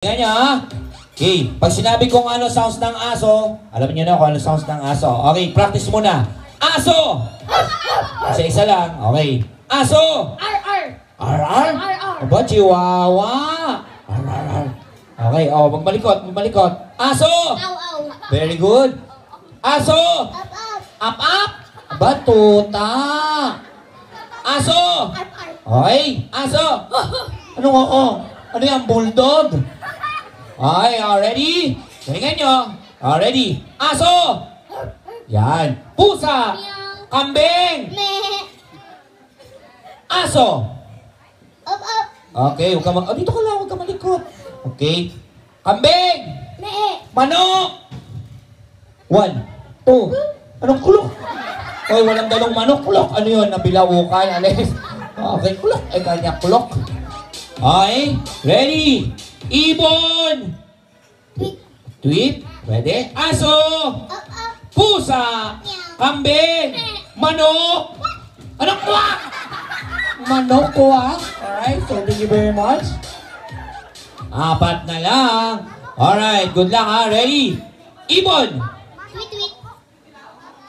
Tingnan nyo ha. Okay, pag sinabi kong ano sounds ng aso, alam niyo na kung ano sounds ng aso. Okay, practice muna. Aso! Isa-isa lang. Okay. Aso! R-R! R-R? R-R! Aba, chihuahua! R-R-R. Okay, oh, magmalikot. Aso! Aw-aw! Very good. Aso! Up-up! Up-up! Aba, tuta! Aso! R-R! Okay, aso! Anong oo? Ano yan, bulldog? Okay, ready? Galingan nyo. Ready? Aso! Yan. Pusa! Kambing! Meh! Aso! Up-up! Okay, huwag ka mag... Oh, dito ka lang, huwag ka malikot. Okay. Kambing! Meh! Manok! 1, 2. Anong kulok? Oy, walang dalong manok. Kulok. Ano yun? Nabilaukan, alis. Okay, kulok. Ay, kanya kulok. Okay. Ready? Ibon! Tweet! Tweet? Pwede? Aso! Up-up! Pusa! Kambing! Manok! Anong kuwak? Manok kuwak? Alright, so thank you very much. 4 na lang. Alright, good luck ha. Ready? Ibon! Tweet! Tweet!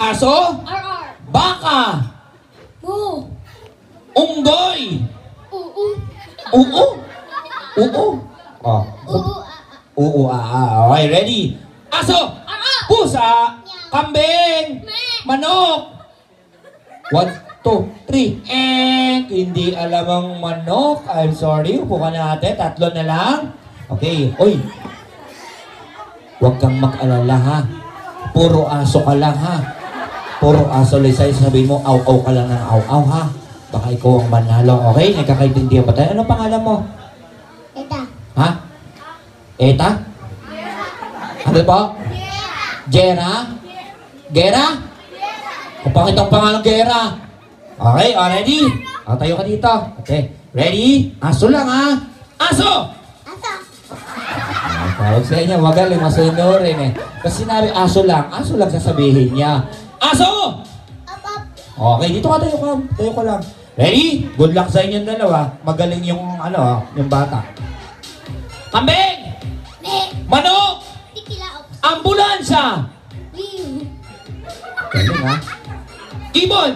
Aso? R-R! Baka! Moo! Unggoy! Oo! Oo! Oo! Oh. Oo! Okay, ready? Aso! R-R! Pusa! Kambing! Meh! Manok! 1, 2, 3. Hindi alam ang manok. I'm sorry. Upo ka natin. 3 na lang. Okay. Uy. Huwag kang mag-alala ha. Puro aso ka lang ha. Puro aso lang sa'yo. Sabihin mo, aw-aw ka lang ng aw-aw ha. Baka ikaw ang manalo. Okay? Nagkakaintindihan ba tayo? Anong pangalan mo? Eta! Ha? Eta? Ano po? Gera? Gera? Kung bakit ang pangalan Gera? Okay, ready? Tayo ka dito. Okay, ready? Aso lang ha? Aso! Asa! Tawag sa inyo, magaling masunurin eh. Kasi sinabi aso lang sasabihin niya. Aso! Up-up! Okay, dito ka, tayo ka lang. Ready? Good luck sa inyong dalawa. Magaling yung yung bata. Kambing! Meh! Manok! Tikilaok! Ambulansya! Wing! Galing ha? Ibon!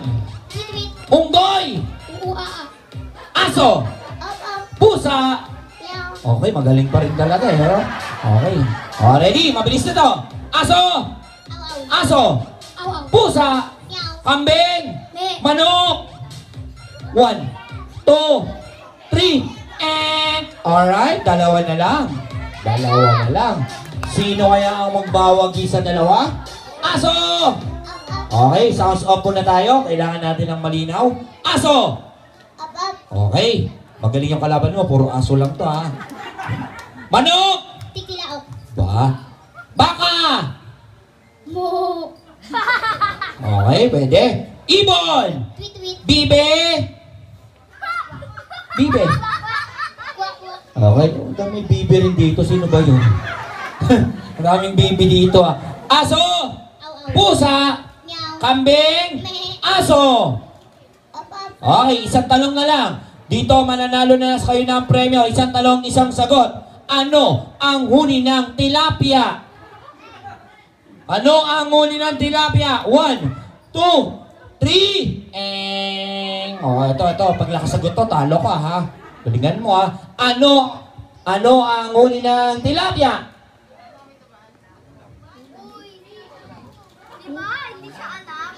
Tweet! Tweet! Unggoy! Oo-a-a! Aso! Up-up! Pusa! Meow! Okay, magaling pa rin talaga eh. No? Okay. Ready? Mabilis na to. Aso! Aw-aw! Aso! Aw-aw! Pusa! Meow! Kambing! Meh! Manok! 1, 2, 3, alright, dalawa na lang. Sino kaya ang magbawagi sa dalawa? Aso! Up-up! Okay, sounds off na tayo. Kailangan natin ng malinaw. Aso! Up-up! Okay, magaling yung kalaban mo. Puro aso lang to ha. Manok! Tikilaok! Baka! Moo! Okay, pwede. Ibon! Tweet! Tweet! Bibe! Bibe! Kwak-kwak! Okay, may bibe rin dito. Sino ba yun? Maraming bibe dito ah. Aso! Aw-aw! Pusa! Meow! Kambing! Meh! Aso! Up-up! Okay, isang talong na lang. Dito, mananalo na kayo ng premyo. Isang talong, isang sagot. Ano ang huni ng tilapia? Ano ang huni ng tilapia? 1, 2, 3. Ito. Pag nakasagot to, talo ka ha. Galingan mo ha. Ano ang huni ng tilapia?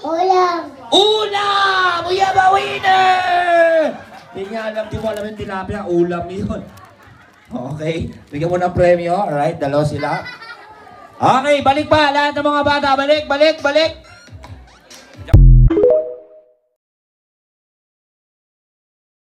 Ulam! Ulam! Uyaba winner! Hindi niya alam, di mo alam yung tilapia. Ulam yun. Okay. Bigyan mo ng premyo. Alright, 2 sila. Okay, balik pa. Lahat ng mga bata. Balik.